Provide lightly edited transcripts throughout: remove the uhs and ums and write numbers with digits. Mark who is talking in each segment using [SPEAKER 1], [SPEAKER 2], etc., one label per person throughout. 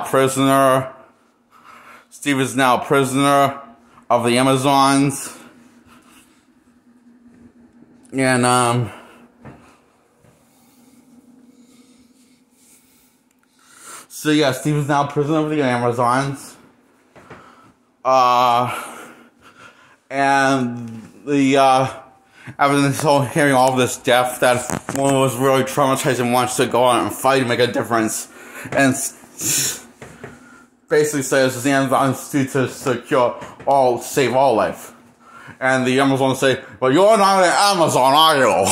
[SPEAKER 1] now prisoner. Steve is now a prisoner of the Amazons. And, so yeah, Steve is now a prisoner of the Amazons. And after hearing all of this death, that woman was really traumatized and wants to go out and fight and make a difference. And basically says the Amazons to save all life. And the Amazons say, "But you're not an Amazon, are you?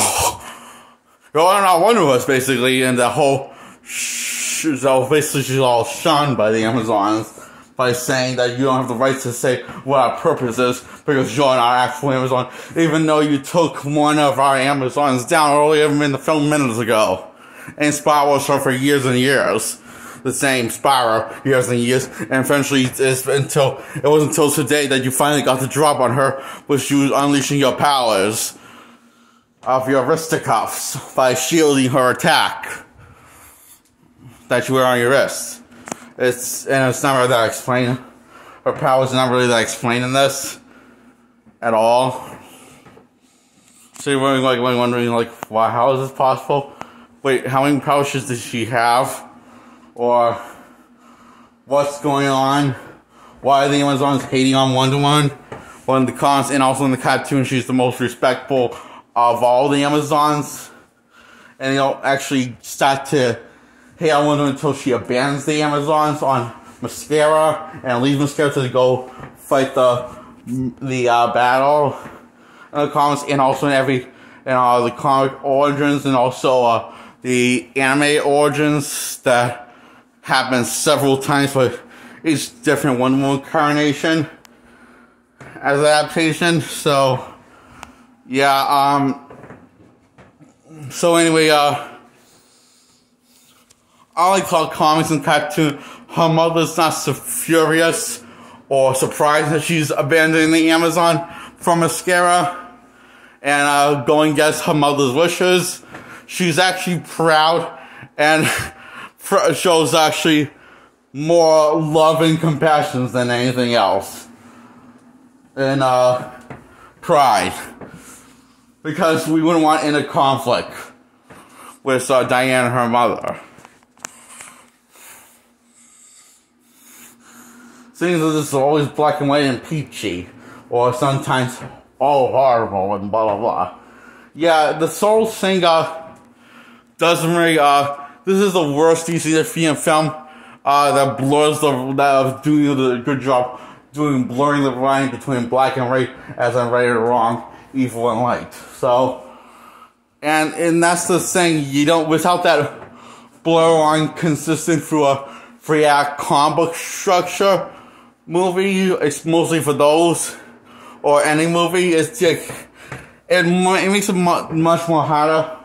[SPEAKER 1] You're not one of us," basically. And the whole, so basically she's all shunned by the Amazons by saying that you don't have the right to say what our purpose is because you're not actual Amazon, even though you took one of our Amazons down earlier in the film minutes ago. And Spyro was her for years and years. The same Spyro, years and years, and eventually it was until today that you finally got the drop on her, which you was unleashing your powers of your wristicuffs by shielding her attack that you wear on your wrist. It's not really that explained. Her powers are not really that explained in this at all. So you're wondering, why? How is this possible? Wait, how many powers does she have? Or what's going on? Why are the Amazons hating on Wonder Woman? Well, in the comics and also in the cartoon, she's the most respectful of all the Amazons. And they'll actually start to hate on Wonder Woman until she abandons the Amazons on Mascara and leaves Mascara to go fight the battle in the comics, and also in the comic origins, and also the anime origins that happens several times for each different Wonder Woman incarnation as an adaptation. So yeah, so anyway, unlike comics and cartoon, her mother's not so furious or surprised that she's abandoning the Amazon for Mascara and going against her mother's wishes. She's actually proud and shows actually more love and compassion than anything else. And pride. Because we wouldn't want any conflict with Diane and her mother. Things that this is always black and white and peachy, or sometimes all horrible and blah blah blah. Yeah, the Soul Singer doesn't really. This is the worst DC film that blurs doing a good job blurring the line between black and white as in right and wrong, evil and light. So, and that's the thing, you don't, without that blur line consistent through a 3-act comic book structure movie, it's mostly for those, or any movie, it's like, it makes it much more harder,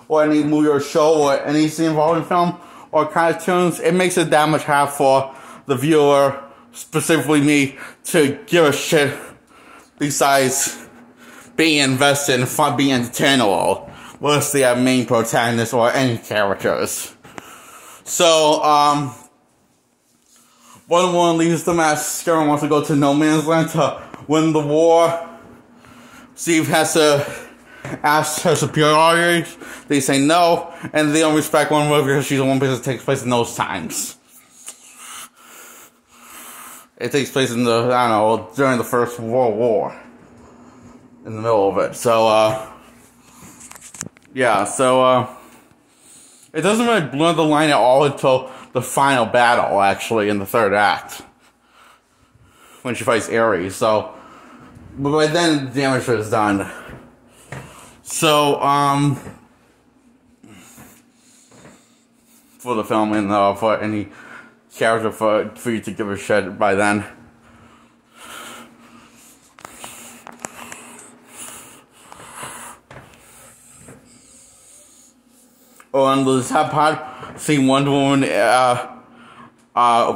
[SPEAKER 1] or any movie or show, or anything involving film, or cartoons, it makes it that much harder for the viewer, specifically me, to give a shit besides being invested in being entertained or what's the main protagonist or any characters. So, Wonder Woman leaves the Mascara and wants to go to No Man's Land to win the war. Steve has to ask her superiors. They say no, and they don't respect Wonder Woman because she's the one place that takes place in those times. It takes place in during the First World War. In the middle of it. So, yeah, so, it doesn't really blur the line at all until the final battle, actually, in the 3rd act. When she fights Ares, so, but by then, the damage is done. So, for the film and for any character for you to give a shit by then. Oh, and the top part, seeing Wonder Woman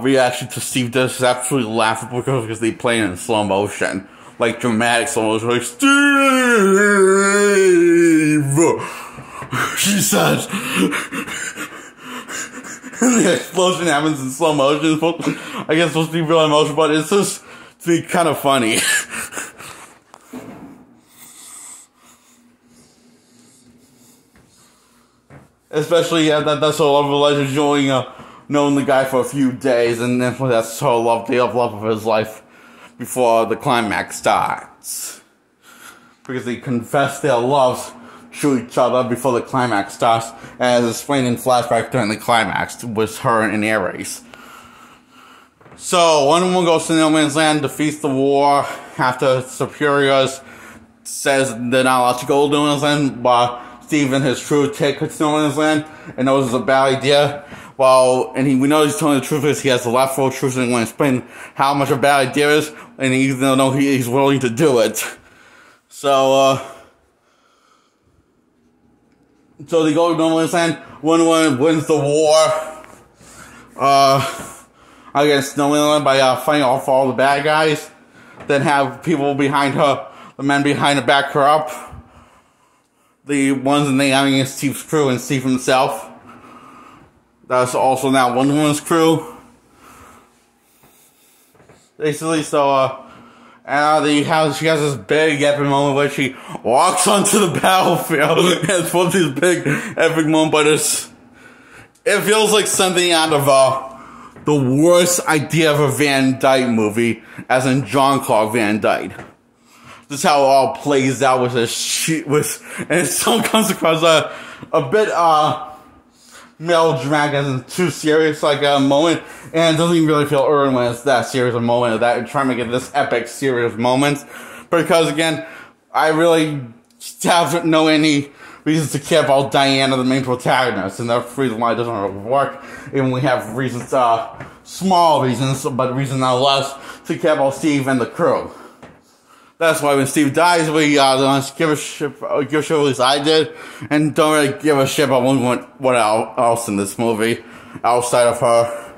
[SPEAKER 1] reaction to Steve is absolutely laughable because they play in slow motion, like dramatic slow motion, like Steve. She says, The explosion happens in slow motion. I guess it's supposed to be real emotional, but it's just to be kind of funny. Especially that's so love of legend, only known the guy for a few days, and then that's so love the love of his life before the climax starts. Because they confess their loves to each other before the climax starts, as explained in flashback during the climax with her and Ares. So Wonder Woman goes to No Man's Land, defeats the war after Superiors says they're not allowed to go to No Man's Land, but Steve and his crew take to No Man's Land and knows it's a bad idea. We know he's telling the truth because he has the last full truth and going to explain how much a bad idea is, and even though he's willing to do it. So they go to No Man's Land. Wonder Woman wins the war against No Man's Land by fighting off all the bad guys. Then have people behind her, the men behind her, back her up. The ones in the army against Steve's crew and Steve himself. That's also now Wonder Woman's crew. Basically, so, she has this big epic moment where she walks onto the battlefield. And it's supposed to be this big epic moment, but it feels like something out of the worst idea of a Van Dyke movie, as in Jean-Claude Van Dyke. This is how it all plays out and it still comes across a bit melodramatic and too serious like a moment, and it doesn't even really feel earned when it's that serious a moment of that, trying to get this epic serious moment. Because again, I really have no any reasons to care about Diana, the main protagonist, and that's the reason why it doesn't really work. Even we have reasons, small reasons, but reasons nonetheless, to care about Steve and the crew. That's why when Steve dies, we don't give a shit, at least I did, and don't really give a shit about what else in this movie, outside of her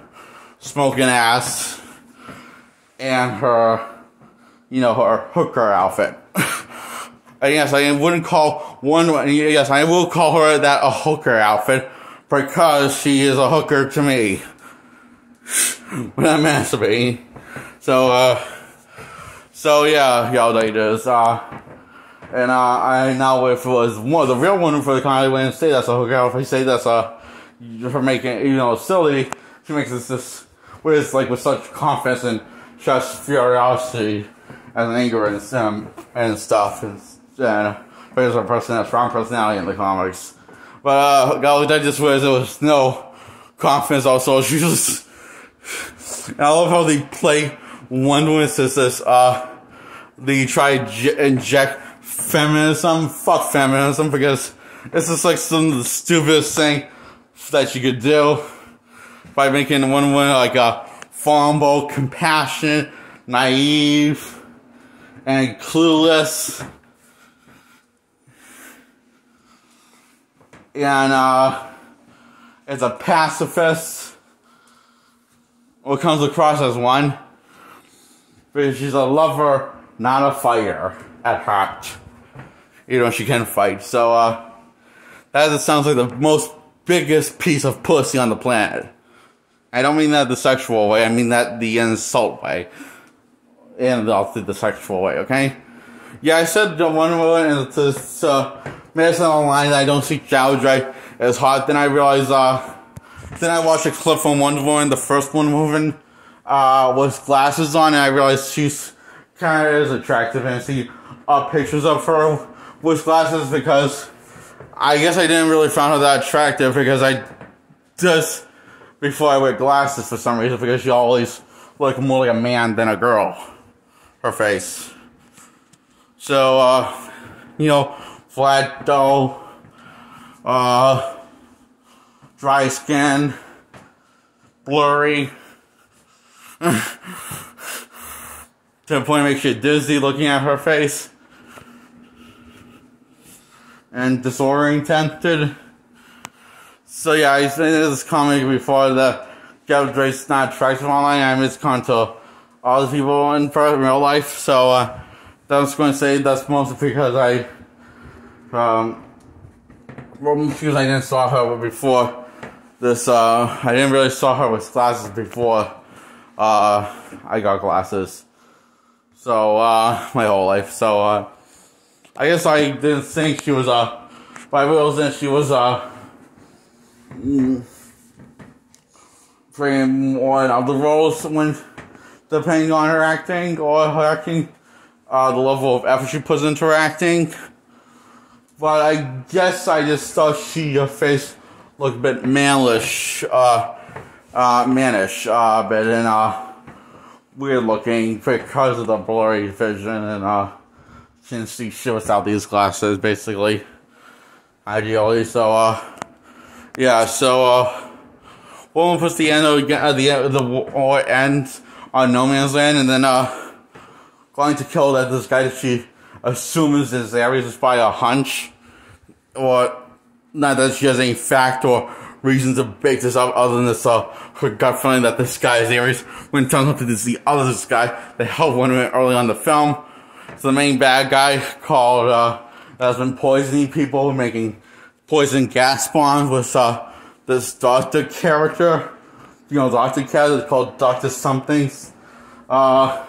[SPEAKER 1] smoking ass and her, her hooker outfit. Yes, I wouldn't call yes, I will call her that a hooker outfit, because she is a hooker to me when I'm masturbating. So yeah, y'all ladies, and I now if it was the real one for the kind, I wouldn't say that's a hooker. If I say that's for making silly, she makes this with such confidence and just curiosity and anger and stuff, and because her strong personality in the comics. But that just was there was no confidence. Also, she just I love how they play Wonder Woman as this, they try to inject feminism. Fuck feminism, because it's just some of the stupidest thing that you could do by making Wonder Woman like a fumble, compassionate, naive, and clueless. And, as a pacifist, what comes across as one. Because she's a lover, not a fighter at heart. She can fight. So, that just sounds like the most biggest piece of pussy on the planet. I don't mean that the sexual way, I mean that the insult way. And also the sexual way, okay? Yeah, I said Wonder Woman is this, medicine online that I don't see gouge right as hot. Then I realized, then I watched a clip from Wonder Woman, the first Wonder Woman, with glasses on, and I realized she's kind of is attractive, and I see pictures of her with glasses, because I guess I didn't really find her that attractive, because I just, before I wear glasses for some reason, because she always looked more like a man than a girl, her face. So, flat, dull, dry skin, blurry, to the point it makes you dizzy looking at her face, and disoriented. So yeah, I said this comic before that Gal Drake's not attractive online. I miscon to all the people in real life. So I was going to say that's mostly because because I didn't saw her before I didn't really saw her with glasses before I got glasses. So, my whole life. So, I guess I didn't think she was, but I realized she was, playing more of the roles when, depending on her acting, or her acting, the level of effort she puts into her acting. But I guess I just thought her face looked a bit mannish, weird looking because of the blurry vision, and can't see shit without these glasses, basically. Ideally, so yeah, so woman puts the end of the war ends on No Man's Land, and then going to kill this guy that she assumes is Ares just by a hunch, or not that she has any fact or reason to bake this up other than this her gut feeling that this guy is Ares, when it turns out that it's the other guy that helped one early on the film. So the main bad guy called has been poisoning people, making poison gas bombs with this doctor character, doctor character called Dr. Somethings, and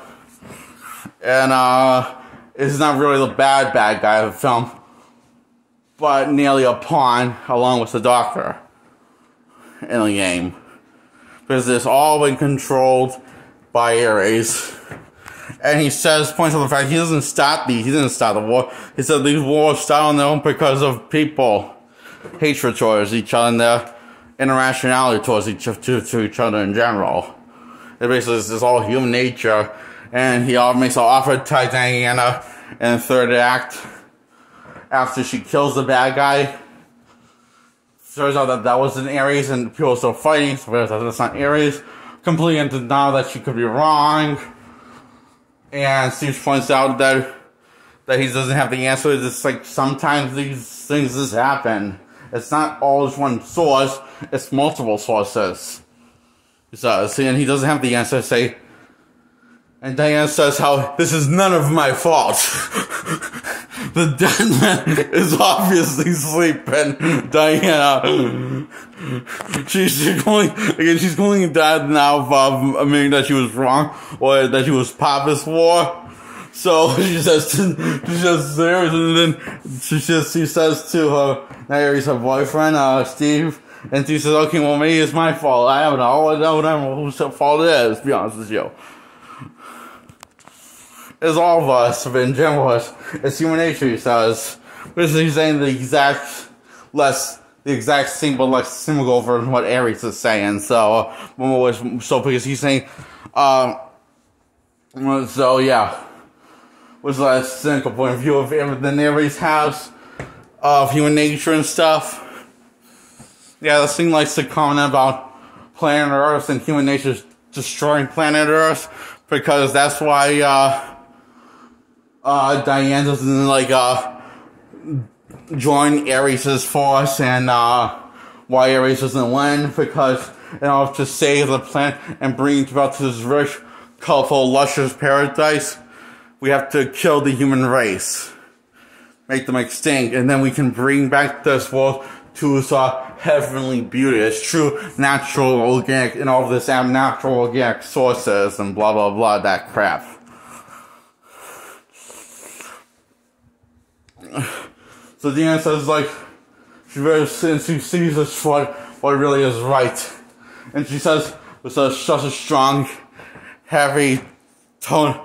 [SPEAKER 1] is not really the bad guy of the film, but nearly a pawn along with the doctor in the game, because it's all been controlled by Ares. And he points out the fact he didn't start the war. He said these wars start on their own because of people, hatred towards each other, and their irrationality towards each other in general. It basically is all human nature. And he makes an offer to Diana in the third act, after she kills the bad guy. Turns out that wasn't Ares, and people are still fighting, so that's not Ares. Completely in denial that she could be wrong. And Steve points out that he doesn't have the answer. It's just like sometimes these things just happen. It's not always one source, it's multiple sources. And he doesn't have the answer to and Diana says how this is none of my fault. The dead man is obviously sleeping. Diana, she's calling dad now for admitting that she was wrong, or that she was Papa's war. So she says Ares, and then she says to her, Ares, her boyfriend, Steve, and she says, okay, well maybe it's my fault. I don't know whose fault it is, to be honest with you. It's all of us, but in general, it's human nature, he says. Basically, he's saying the exact same, but less similar version of what Ares is saying. So because he's saying, so yeah, was a cynical point of view of everything Ares has of human nature and stuff. Yeah, this thing likes to comment about planet Earth and human nature destroying planet Earth, because that's why Diane doesn't join Ares' force, and why Ares doesn't win, because in order to save the planet and bring it about to this rich, colorful, luscious paradise, we have to kill the human race, make them extinct, and then we can bring back this world to its heavenly beauty, its true natural organic, and all of this natural organic sources, and blah blah blah, that crap. So Diana says, she sees this what really is right. And she says, with such a strong, heavy tone,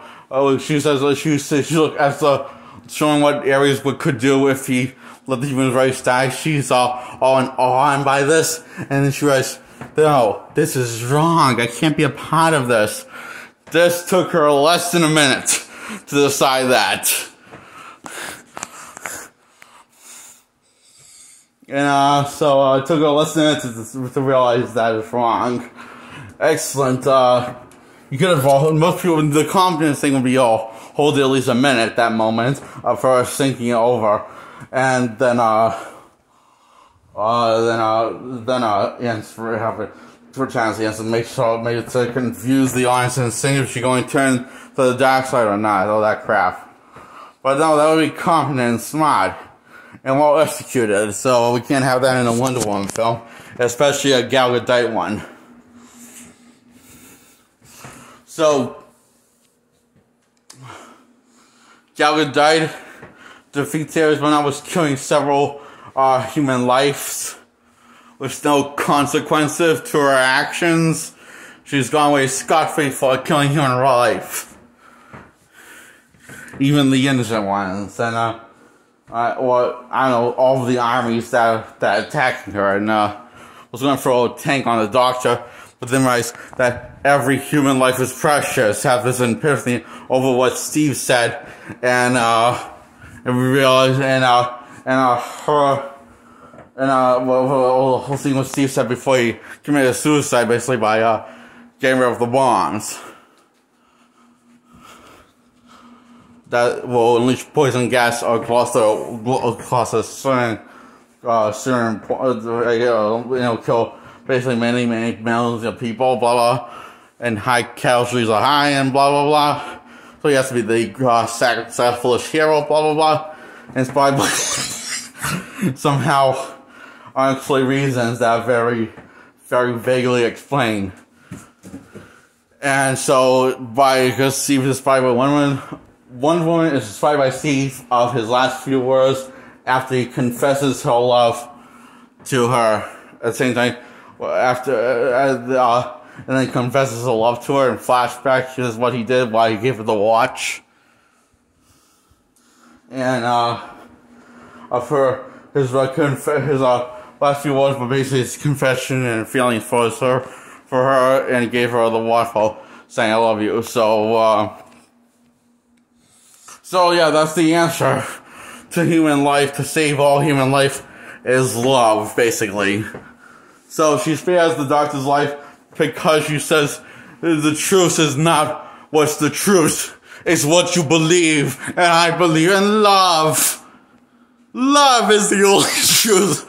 [SPEAKER 1] she look at showing what Ares could do if he let the human race die. She's all in awe by this. And then she writes, no, this is wrong. I can't be a part of this. This took her less than a minute to decide that. And so it took her less than a minute to realize that it's wrong. Excellent. You could have, most people, the confidence thing would be, hold it at least a minute at that moment for us thinking it over. And then for chance the answer, make sure to confuse the audience and see if she's going to turn to the dark side or not, all that crap. But no, that would be confident and smart and well executed, so we can't have that in a Wonder Woman film. especially a Gal Gadot one. So, Gal Gadot defeats Ares when I was killing several human lives with no consequences to her actions. She's gone away scot-free for killing human life, even the innocent ones, and I don't know, all of the armies that attacking her, and was going to throw a tank on the doctor, but then realized that every human life is precious. Have this epiphany over what Steve said, and we realized, the whole thing what Steve said before he committed suicide, basically by getting rid of the bombs that will unleash poison gas across a certain kill basically many millions of people, blah blah, and high casualties are high, and blah blah blah. So he has to be the sacrificial hero, blah blah blah, inspired by somehow unclear reasons that are very, very vaguely explained. And so, because Steve is inspired by one woman is inspired by Steve of his last few words after he confesses her love to her. At the same time, and then confesses his love to her in flashback. This is what he did while he gave her the watch. And of her, his last few words were basically his confession and feelings for her, and gave her the watch while saying "I love you." So yeah, that's the answer to human life. To save all human life is love, basically. So she spares the doctor's life because she says the truth is not what's the truth, it's what you believe, and I believe in love. Love is the only truth.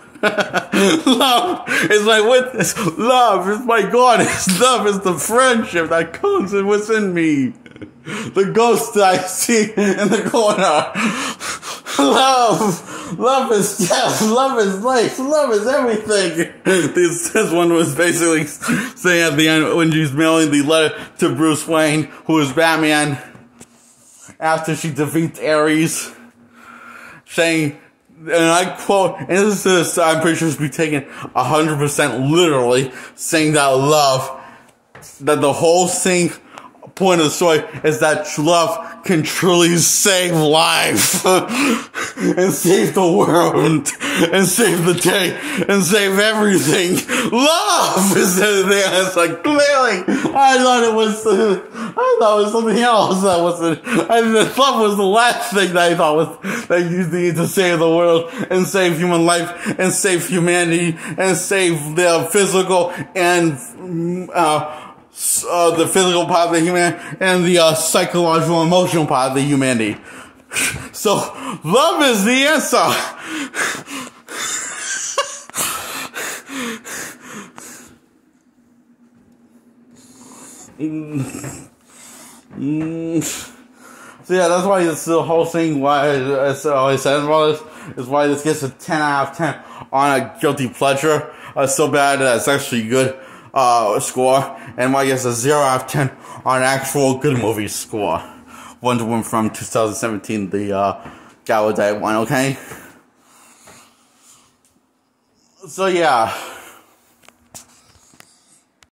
[SPEAKER 1] Love is my witness. Love is my goddess. Love is the friendship that comes within me. The ghost that I see in the corner. Love is death. Love is life. Love is everything. This one was basically saying at the end when she's mailing the letter to Bruce Wayne, who is Batman, after she defeats Ares, saying, and I quote, and this is, I'm pretty sure it's be taken 100% literally, saying that the whole thing, point of the story is that love can truly save life and save the world and save the day and save everything. Love is everything. It's like, clearly, I thought it was something else. I thought was the last thing that I thought was that you need to save the world and save human life and save humanity and save the physical and the physical part of the human and the psychological, emotional part of the humanity. So, love is the answer. So yeah, that's why it's the whole thing. Why it's always said about this is why this gets a 10 out of 10 on a guilty pleasure. So bad that it's actually good. Score, and why gets a 0 out of 10 on actual good movie score. Wonder Woman from 2017, the Gal Gadot one, okay? So yeah.